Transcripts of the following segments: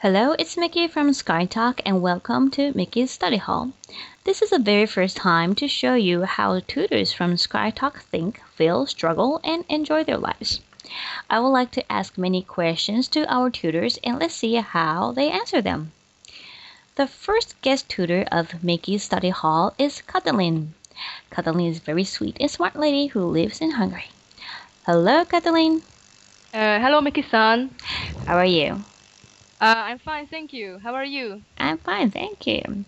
Hello, it's Miki from Skytalk and welcome to Miki's Study Hall. This is the very first time to show you how tutors from Skytalk think, feel, struggle, and enjoy their lives. I would like to ask many questions to our tutors and let's see how they answer them. The first guest tutor of Miki's Study Hall is Katalin. Katalin is a very sweet and smart lady who lives in Hungary. Hello, Katalin. Hello, Miki-san. How are you? I'm fine, thank you. How are you? I'm fine, thank you.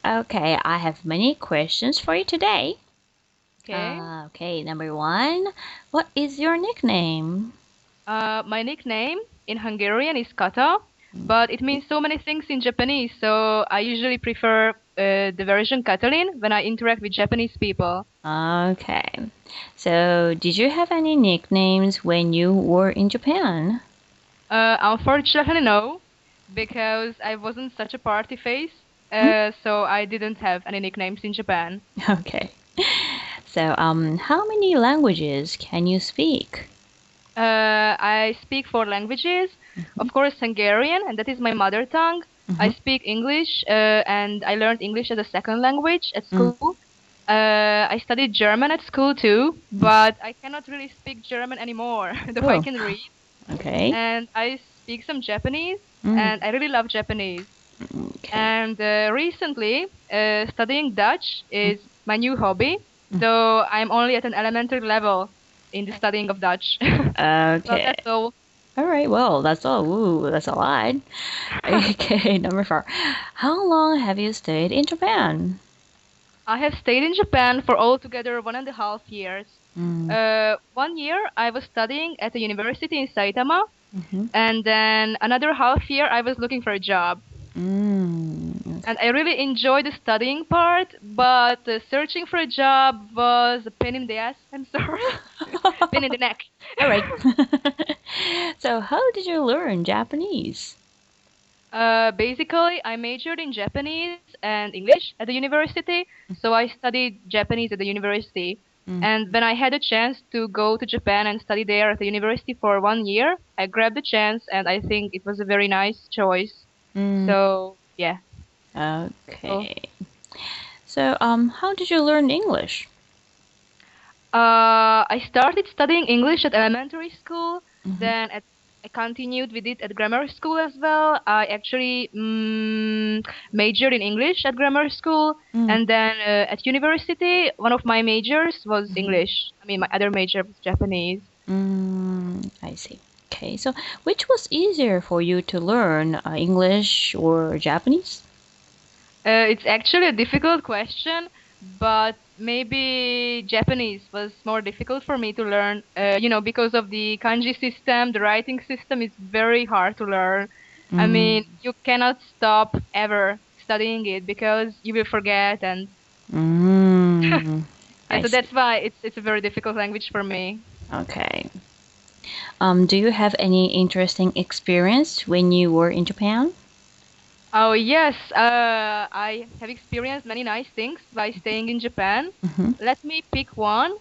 Okay, I have many questions for you today. Okay. Number one, what is your nickname? My nickname in Hungarian is Kata, but it means so many things in Japanese, so I usually prefer the version Katalin when I interact with Japanese people. Okay, so did you have any nicknames when you were in Japan? Unfortunately, no, because I wasn't such a party face, so I didn't have any nicknames in Japan. Okay. So, how many languages can you speak? I speak 4 languages. Of course, Hungarian, and that is my mother tongue. I speak English, and I learned English as a second language at school. I studied German at school too, but I cannot really speak German anymore, though I can read. Okay. And I speak some Japanese, and I really love Japanese. Okay. And recently, studying Dutch is my new hobby, though I'm only at an elementary level in the studying of Dutch. Well, Okay. that's all. All right. Well, that's all. Ooh, that's a lot. Okay. Number 4. How long have you stayed in Japan? I have stayed in Japan for altogether 1.5 years. 1 year I was studying at a university in Saitama, and then another half year I was looking for a job. And I really enjoyed the studying part, but searching for a job was a pain in the ass. I'm sorry. Pain in the neck. All right. So, how did you learn Japanese? Basically, I majored in Japanese and English at the university, so I studied Japanese at the university. And when I had a chance to go to Japan and study there at the university for 1 year, I grabbed the chance, and I think it was a very nice choice. So, yeah. Okay. So, how did you learn English? I started studying English at elementary school, then I continued with it at grammar school as well. I actually majored in English at grammar school, and then at university, one of my majors was English. I mean, my other major was Japanese. I see. Okay, so which was easier for you to learn, English or Japanese? It's actually a difficult question, but maybe Japanese was more difficult for me to learn, because of the kanji system, the writing system is very hard to learn. I mean, you cannot stop ever studying it because you will forget, and so that's why it's a very difficult language for me. Okay. Do you have any interesting experience when you were in Japan? Oh, yes. I have experienced many nice things by staying in Japan. Let me pick one.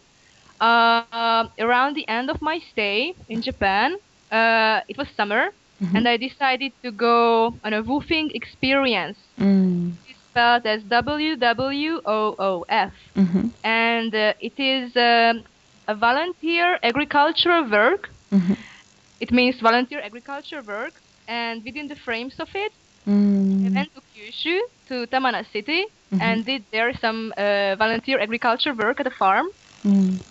Around the end of my stay in Japan, it was summer, and I decided to go on a woofing experience. It's spelled as WWOOF. And it is a volunteer agricultural work. It means volunteer agriculture work, and within the frames of it, I went to Kyushu, to Tamana City, and did there some volunteer agriculture work at a farm.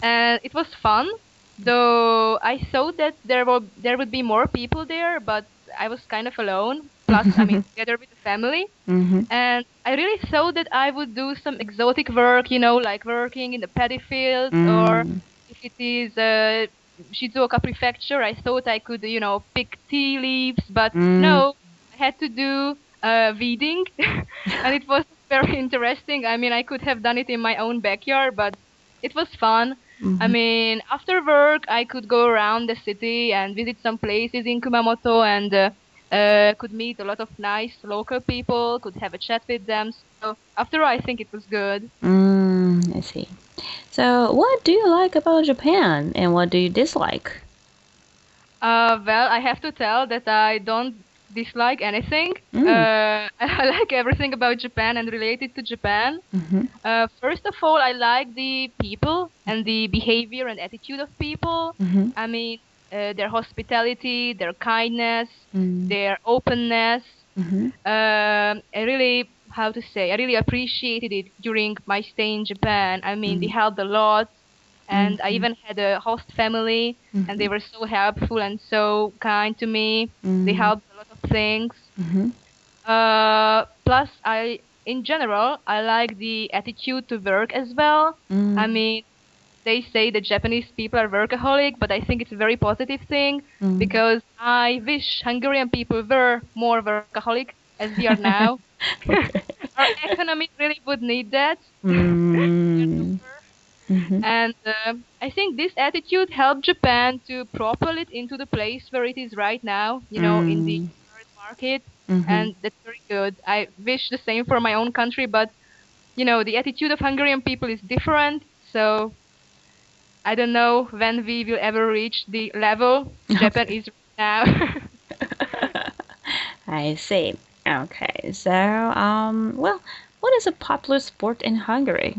And it was fun, though I thought that there would be more people there, but I was kind of alone. Plus, I mean, together with the family. And I really thought that I would do some exotic work, like working in the paddy fields, or if it is Shizuoka Prefecture, I thought I could, pick tea leaves, but no, I had to do weeding, and it was very interesting. I mean, I could have done it in my own backyard, but it was fun. I mean, after work, I could go around the city and visit some places in Kumamoto and could meet a lot of nice local people, could have a chat with them. So after all, I think it was good. I see. So, what do you like about Japan and what do you dislike? Well, I have to tell that I don't dislike anything. I like everything about Japan and related to Japan. First of all, I like the people and the behavior and attitude of people. I mean, their hospitality, their kindness, their openness. I really appreciated it during my stay in Japan. I mean, they helped a lot. And I even had a host family, and they were so helpful and so kind to me. They helped a lot of things. Plus, in general, I like the attitude to work as well. I mean, they say that Japanese people are workaholic, but I think it's a very positive thing because I wish Hungarian people were more workaholic as we are now. Our economy really would need that. And I think this attitude helped Japan to propel it into the place where it is right now, in the third market. And that's very good. I wish the same for my own country, but, the attitude of Hungarian people is different. So I don't know when we will ever reach the level Japan is right now. I see. Okay, so, what is a popular sport in Hungary?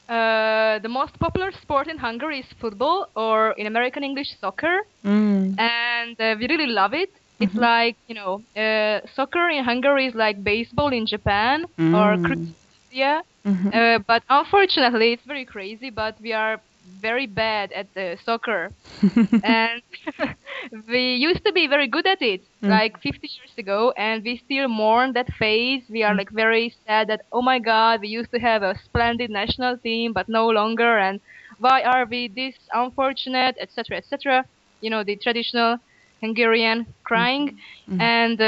The most popular sport in Hungary is football, or in American English, soccer. And we really love it. It's like, soccer in Hungary is like baseball in Japan or cricket in India. But unfortunately, it's very crazy, but we are very bad at soccer. And we used to be very good at it, like 50 years ago, and we still mourn that phase. We are like very sad that, oh my God, we used to have a splendid national team, but no longer, and why are we this unfortunate, etc., etc. The traditional Hungarian crying. And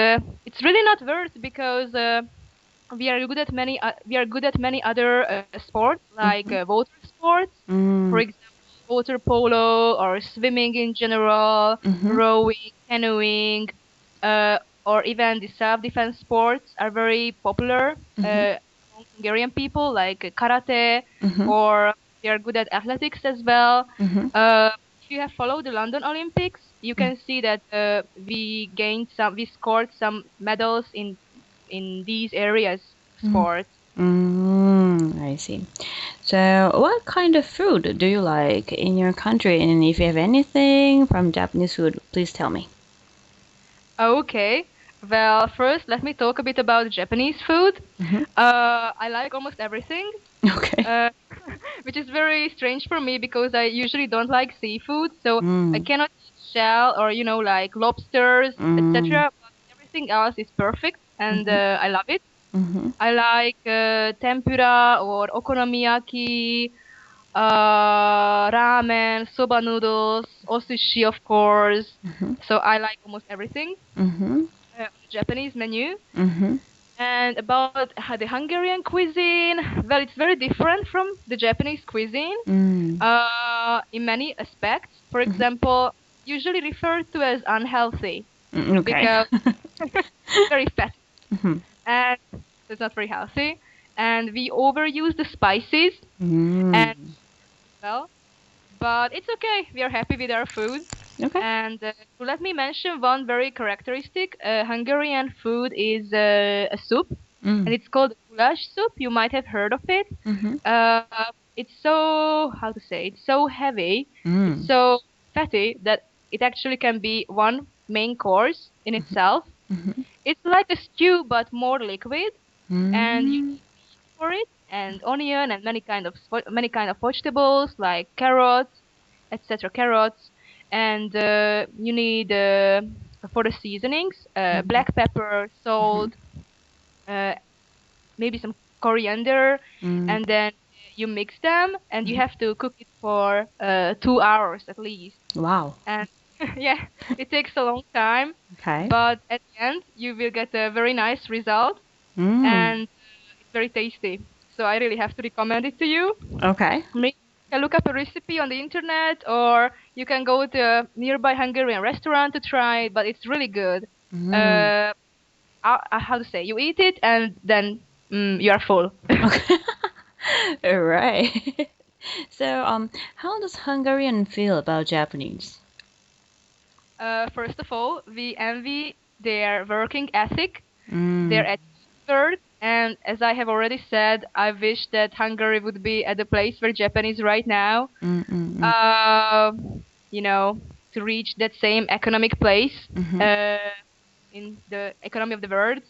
it's really not worth because we are good at many other sports like water sports, for example, water polo or swimming in general, rowing, canoeing, or even the self-defense sports are very popular among Hungarian people, like karate, or we are good at athletics as well. If you have followed the London Olympics, you can see that we scored some medals in these areas sports. I see. So, what kind of food do you like in your country? And if you have anything from Japanese food, please tell me. Okay. Well, first, let me talk a bit about Japanese food. I like almost everything. Okay. Which is very strange for me because I usually don't like seafood, so I cannot eat shell or like lobsters, etc. But everything else is perfect, and I love it. I like tempura or okonomiyaki, ramen, soba noodles, osushi, of course. So I like almost everything on the Japanese menu. And about the Hungarian cuisine, well, it's very different from the Japanese cuisine in many aspects. For example, usually referred to as unhealthy because it's very fatty and it's not very healthy. And we overuse the spices and well, but it's okay. We are happy with our food. Okay. And let me mention one very characteristic Hungarian food is a soup, and it's called goulash soup. You might have heard of it. It's so, how to say, it's so heavy, it's so fatty that it actually can be one main course in itself. It's like a stew but more liquid, and you need meat for it, and onion, and many kind of vegetables like carrots, etc. Carrots, and you need for the seasonings black pepper, salt, maybe some coriander, and then you mix them, and you have to cook it for 2 hours at least. Wow. And yeah, it takes a long time, Okay. but at the end you will get a very nice result, and it's very tasty. So I really have to recommend it to you. Okay. Maybe you can look up a recipe on the internet, or you can go to a nearby Hungarian restaurant to try it, but it's really good. How to say? You eat it and then you are full. Okay. All right. So, how does Hungarian feel about Japanese? First of all, we envy their working ethic, their attitude, and as I have already said, I wish that Hungary would be at the place where Japan is right now. To reach that same economic place in the economy of the world.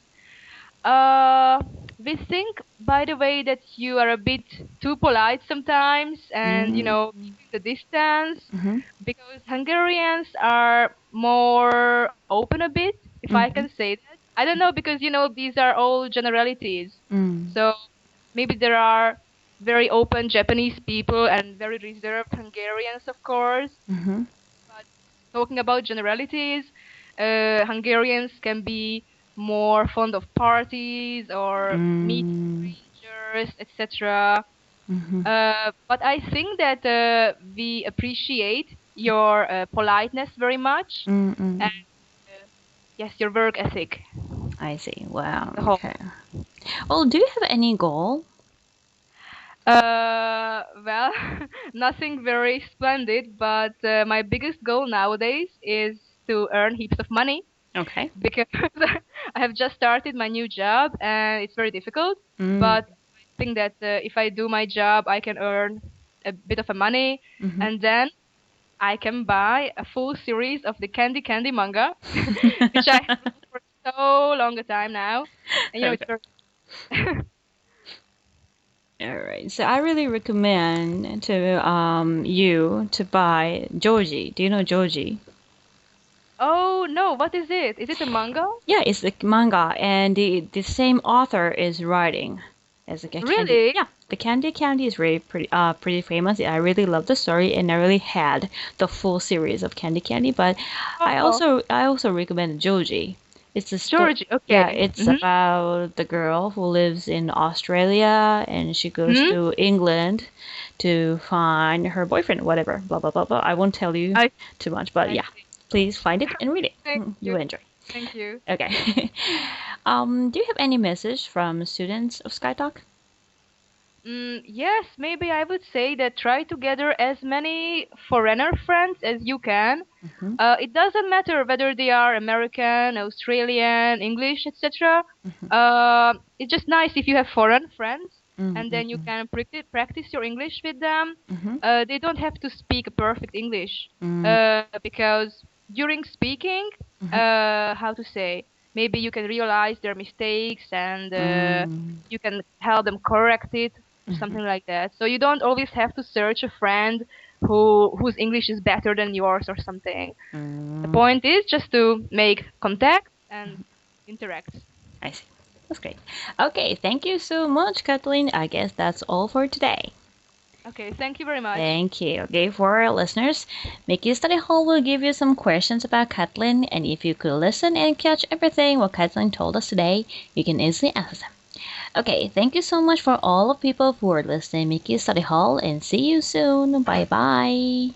We think, by the way, that you are a bit too polite sometimes and, keeping the distance because Hungarians are more open a bit, if I can say that. I don't know because, these are all generalities. So maybe there are very open Japanese people and very reserved Hungarians, of course. But talking about generalities, Hungarians can be more fond of parties or meeting strangers, etc. But I think that we appreciate your politeness very much and yes, your work ethic. I see. Wow. Okay. Well, do you have any goal? Well, nothing very splendid, but my biggest goal nowadays is to earn heaps of money. Okay. Because I have just started my new job and it's very difficult. But I think that if I do my job, I can earn a bit of money, and then I can buy a full series of the Candy manga, which I have read for so long a time now. And it's very All right. So I really recommend to you to buy Joji. Do you know Joji? Oh no, what is it? Is it a manga? Yeah, it's the manga, and the same author is writing as a Candy. Really? Yeah, the Candy is really pretty famous. I really love the story, and I really had the full series of Candy. But I also recommend Joji. It's a Georgie, okay. Yeah, it's about the girl who lives in Australia, and she goes to England to find her boyfriend, whatever. Blah blah blah blah. I won't tell you too much, but yeah. Please find it and read it. You will enjoy. Thank you. Okay. Do you have any message from students of Skytalk? Yes, maybe I would say that try to gather as many foreigner friends as you can. It doesn't matter whether they are American, Australian, English, etc. It's just nice if you have foreign friends. And then you can practice your English with them. They don't have to speak perfect English because during speaking, how to say, maybe you can realize their mistakes and you can help them correct it or something like that. So you don't always have to search a friend whose English is better than yours or something. The point is just to make contact and interact. I see. That's great. Okay, thank you so much, Katalin. I guess that's all for today. Okay, thank you very much. Thank you. Okay, for our listeners, Miki Study Hall will give you some questions about Katalin, and if you could listen and catch everything what Katalin told us today, you can easily answer them. Okay, thank you so much for all of people who are listening to Miki Study Hall, and see you soon. Bye-bye.